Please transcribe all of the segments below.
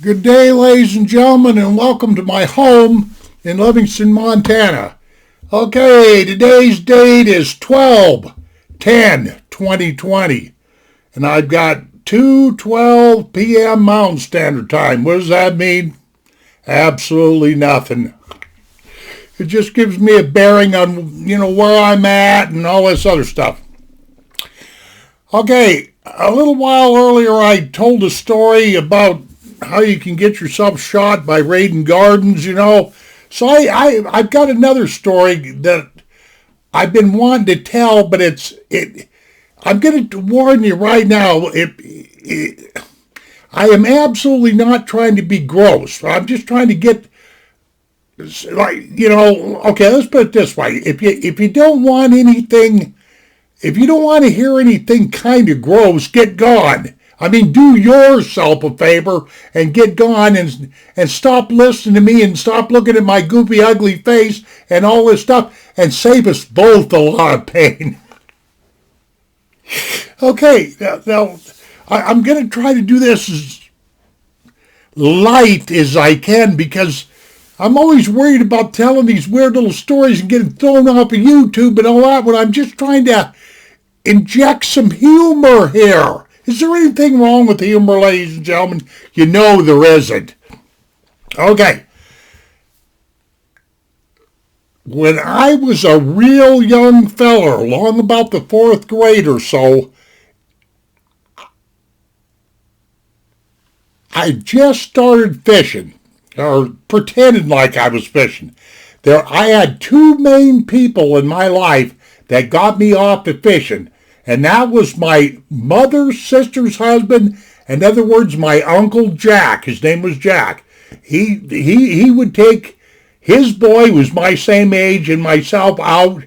Good day, ladies and gentlemen, and welcome to my home in Livingston, Montana. Okay, today's date is 12/10/2020, and I've got 2:12 p.m. Mountain Standard Time. What does that mean? Absolutely nothing. It just gives me a bearing on, where I'm at and all this other stuff. Okay, a little while earlier I told a story about how you can get yourself shot by raiding gardens, So I've got another story that I've been wanting to tell, but I'm going to warn you right now. I am absolutely not trying to be gross. I'm just trying to get, okay, let's put it this way. If you don't want anything, if you don't want to hear anything kind of gross, get gone. I mean, do yourself a favor and get gone and stop listening to me and stop looking at my goofy, ugly face and all this stuff and save us both a lot of pain. Okay, now I'm going to try to do this as light as I can because I'm always worried about telling these weird little stories and getting thrown off of YouTube and all that when I'm just trying to inject some humor here. Is there anything wrong with humor, ladies and gentlemen? You know there isn't. Okay. When I was a real young feller, along about the 4th grade or so, I just started fishing, or pretending like I was fishing. I had two main people in my life that got me off to fishing. And that was my mother's sister's husband. In other words, my Uncle Jack. His name was Jack. He would take his boy, who was my same age, and myself out,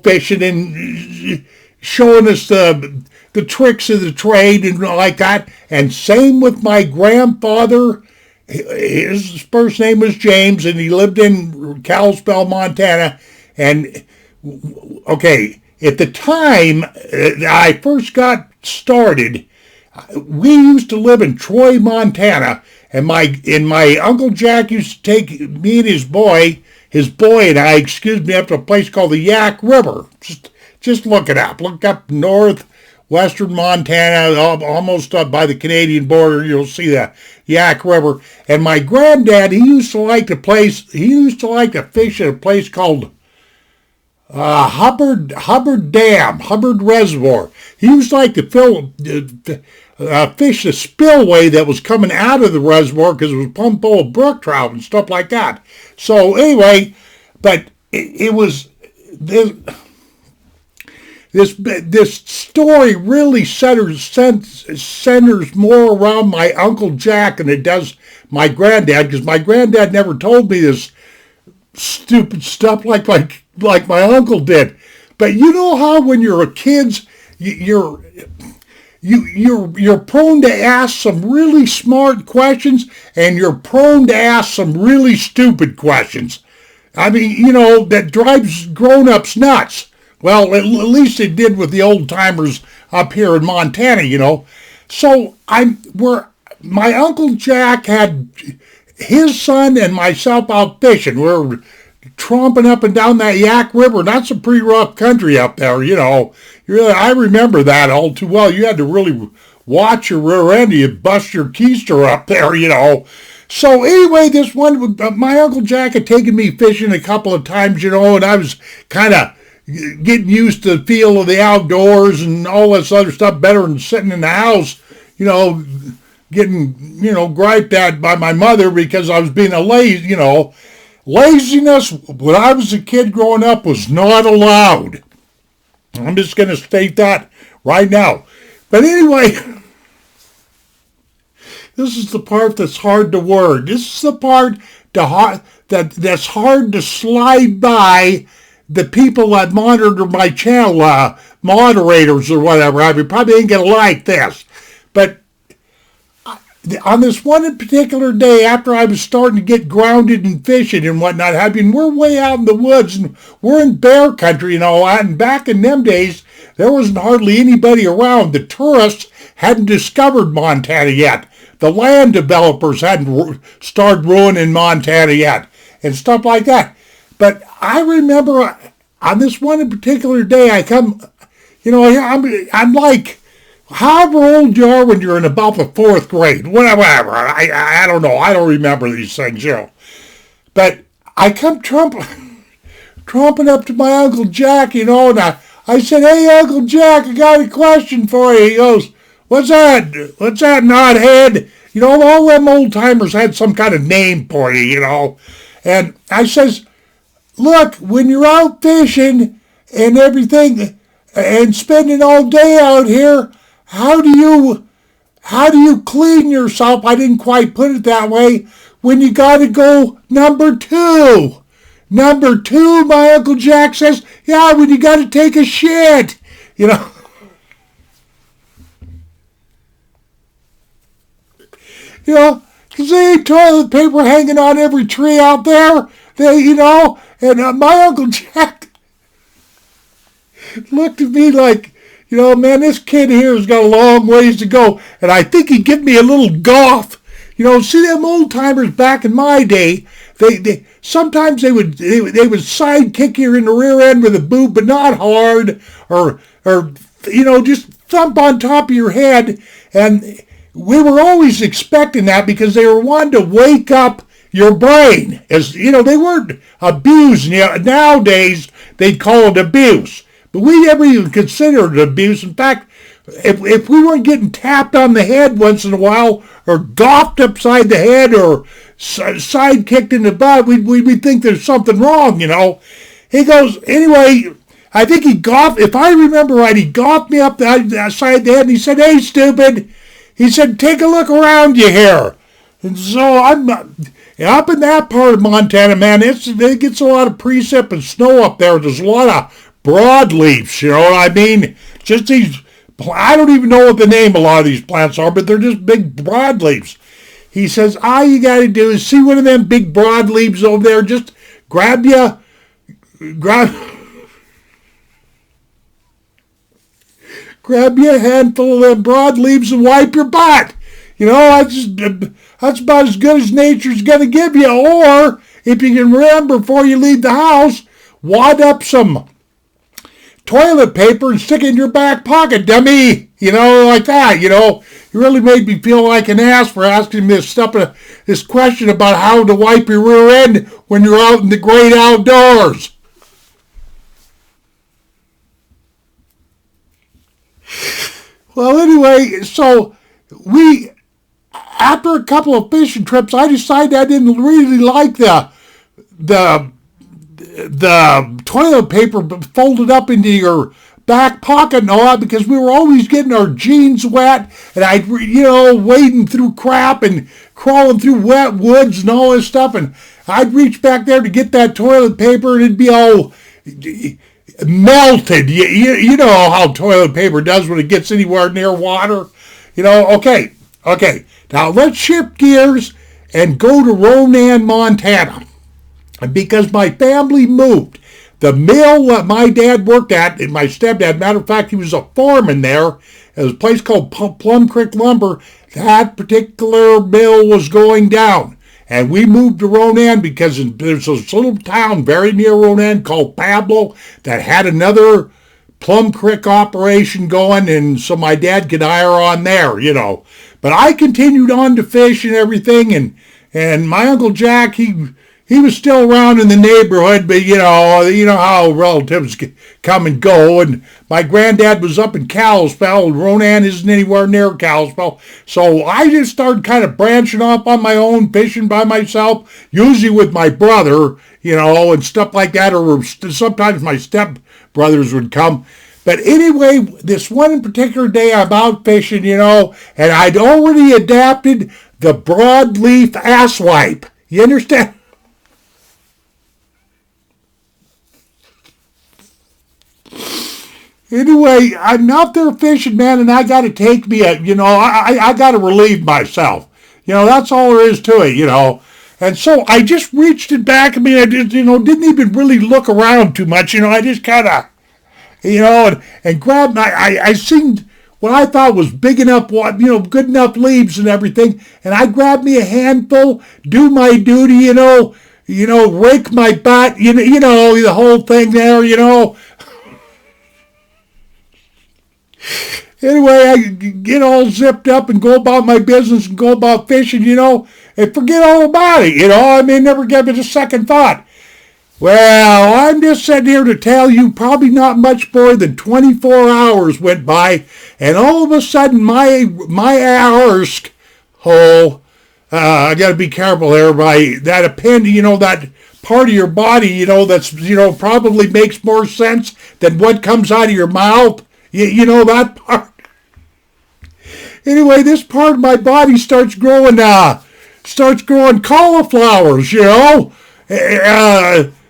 fishing and showing us the tricks of the trade and like that. And same with my grandfather. His first name was James, and he lived in Kalispell, Montana. And, okay, at the time I first got started, we used to live in Troy, Montana, and my Uncle Jack used to take me and his boy and I, up to a place called the Yak River. Just look it up. Look up northwestern Montana, almost up by the Canadian border. You'll see the Yak River. And my granddad, he used to like to fish at a place called Hubbard Reservoir. He used to like to fish the spillway that was coming out of the reservoir because it was pumped full of brook trout and stuff like that. So anyway, but it was this story really centers more around my Uncle Jack than it does my granddad, because my granddad never told me this stupid stuff like my uncle did. But you know how when you're a kid, you're prone to ask some really smart questions and you're prone to ask some really stupid questions. I mean, that drives grown-ups nuts. Well, at least it did with the old timers up here in Montana, So my Uncle Jack had his son and myself out fishing. We're tromping up and down that Yak River. That's a pretty rough country up there, I remember that all too well. You had to really watch your rear end. You'd bust your keister up there, So anyway, this one, my Uncle Jack had taken me fishing a couple of times, and I was kind of getting used to the feel of the outdoors and all this other stuff better than sitting in the house, getting, griped at by my mother because I was being a lazy, Laziness, when I was a kid growing up, was not allowed. I'm just going to state that right now. But anyway, this is the part that's hard to word. This is the part that's hard to slide by the people that monitor my channel, moderators or whatever. I probably ain't going to like this. But on this one particular day, after I was starting to get grounded in fishing and whatnot, we're way out in the woods and we're in bear country and all that. And back in them days, there wasn't hardly anybody around. The tourists hadn't discovered Montana yet. the land developers hadn't started ruining Montana yet and stuff like that. But I remember on this one particular day, I come, I'm like, however old you are when you're in about the fourth grade, whatever. I don't know. I don't remember these things, But I come tromping up to my Uncle Jack, and I said, "Hey, Uncle Jack, I got a question for you." He goes, "What's that? What's that, knothead?" All them old timers had some kind of name for you, And I says, "Look, when you're out fishing and everything and spending all day out here, how do you clean yourself?" I didn't quite put it that way. "When you got to go number two. Number two," my Uncle Jack says, "yeah, when you got to take a shit." Because there ain't toilet paper hanging on every tree out there. And my Uncle Jack looked at me like, "Man, this kid here has got a long ways to go." And I think he'd give me a little golf. See them old timers back in my day, they sometimes they would sidekick you in the rear end with a boot, but not hard, or just thump on top of your head. And we were always expecting that because they were wanting to wake up your brain. As they weren't abused. Nowadays they'd call it abuse, but we never even considered it abuse. In fact, if we weren't getting tapped on the head once in a while, or golfed upside the head, or side kicked in the butt, we'd think there's something wrong, He goes, anyway, I think if I remember right, he golfed me up the side of the head, and he said, "Hey, stupid," he said, "take a look around you here." And so I'm up in that part of Montana, man, it gets a lot of precip and snow up there. There's a lot of broadleafs, you know what I mean? Just these, I don't even know what the name of a lot of these plants are, but they're just big broadleafs. He says, all you got to do is see one of them big broadleaves over there, just grab you a handful of them broadleaves and wipe your butt. That's about as good as nature's going to give you. Or, if you can remember before you leave the house, wad up some toilet paper and stick it in your back pocket, dummy. Like that, You really made me feel like an ass for asking me this question about how to wipe your rear end when you're out in the great outdoors. Well, anyway, so after a couple of fishing trips, I decided I didn't really like the toilet paper folded up into your back pocket and all that, because we were always getting our jeans wet, and I'd, wading through crap and crawling through wet woods and all this stuff, and I'd reach back there to get that toilet paper, and it'd be all melted. You know how toilet paper does when it gets anywhere near water. Okay. Now let's shift gears and go to Ronan, Montana. Because my family moved. The mill that my dad worked at, and my stepdad, matter of fact, he was a foreman there. It was a place called Plum Creek Lumber. That particular mill was going down. And we moved to Ronan because there's this little town very near Ronan called Pablo that had another Plum Creek operation going, and so my dad could hire on there, But I continued on to fish and everything, and my Uncle Jack, he was still around in the neighborhood, but you know how relatives come and go. And my granddad was up in Kalispell, and Ronan isn't anywhere near Kalispell. So I just started kind of branching off on my own, fishing by myself, usually with my brother, and stuff like that, or sometimes my step brothers would come. But anyway, this one particular day I'm out fishing, and I'd already adapted the broadleaf asswipe. You understand? Anyway, I'm out there fishing, man, and I got to take me I got to relieve myself. That's all there is to it, And so I just reached it back. I mean, I just, didn't even really look around too much. I just kind of, and grabbed I seen what I thought was big enough, good enough leaves and everything. And I grabbed me a handful, do my duty, rake my butt, the whole thing there, Anyway, I get all zipped up and go about my business and go about fishing, and forget all about it, I may never give it a second thought. Well, I'm just sitting here to tell you probably not much more than 24 hours went by, and all of a sudden my arse hole, I got to be careful there, by that appendage, that part of your body, that's, probably makes more sense than what comes out of your mouth, that part. Anyway, this part of my body starts growing cauliflowers,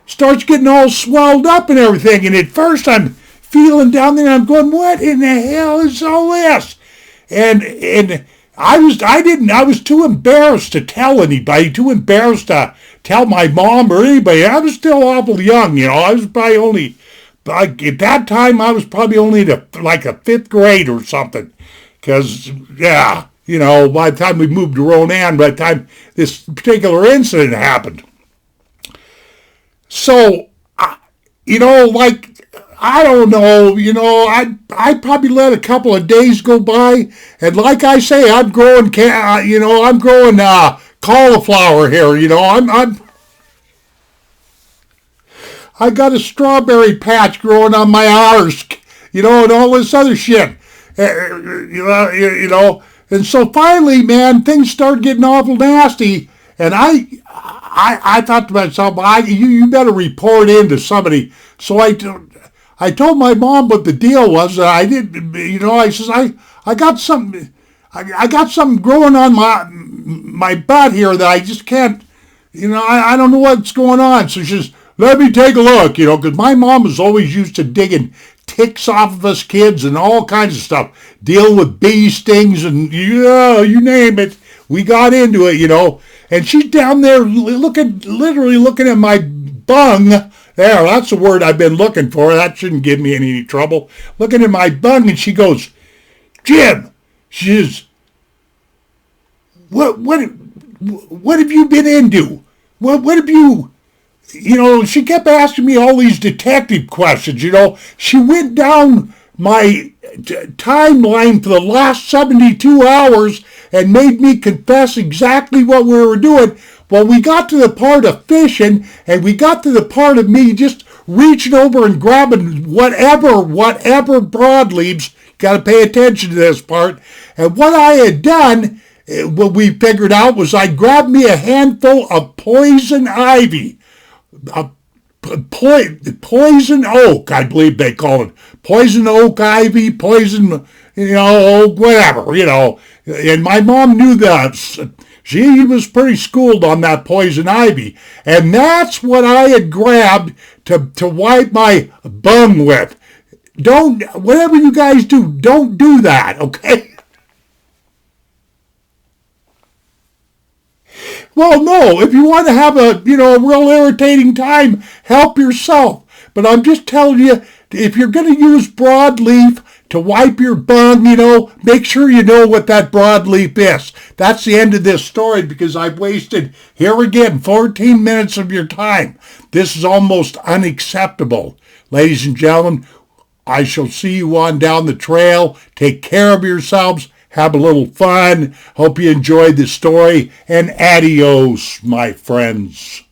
starts getting all swelled up and everything. And at first I'm feeling down there and I'm going, what in the hell is all this? And I was too embarrassed to tell anybody, too embarrassed to tell my mom or anybody. I was still awful young, I was probably only, at that time I was probably only like a 5th grade or something. Because, by the time we moved to Ronan, by the time this particular incident happened. So, I don't know, I probably let a couple of days go by, and like I say, I'm growing, cauliflower here, I got a strawberry patch growing on my arse, and all this other shit. And so finally, man, things started getting awful nasty, and I thought to myself, you better report in to somebody. So I told my mom what the deal was. I did, I says I got something growing on my butt here that I just can't, I don't know what's going on. So she says, let me take a look, because my mom was always used to digging ticks off of us kids and all kinds of stuff, dealing with bee stings and you name it. We got into it, and she's down there literally looking at my bung. There, that's the word I've been looking for. That shouldn't give me any trouble. Looking at my bung, and she goes, Jim, she says, what have you been into? What have you... she kept asking me all these detective questions, She went down my timeline for the last 72 hours and made me confess exactly what we were doing. Well, we got to the part of fishing, and we got to the part of me just reaching over and grabbing whatever broadleaves. Got to pay attention to this part. And what I had done, what we figured out, was I grabbed me a handful of poison ivy. Poison oak, I believe they call it. Poison oak ivy, poison, whatever, And my mom knew that. She was pretty schooled on that poison ivy. And that's what I had grabbed to wipe my bum with. Whatever you guys do, don't do that, okay? Well, no, if you want to have a real irritating time, help yourself. But I'm just telling you, if you're going to use broadleaf to wipe your bum, make sure you know what that broadleaf is. That's the end of this story, because I've wasted, here again, 14 minutes of your time. This is almost unacceptable. Ladies and gentlemen, I shall see you on down the trail. Take care of yourselves. Have a little fun. Hope you enjoyed the story. And adios, my friends.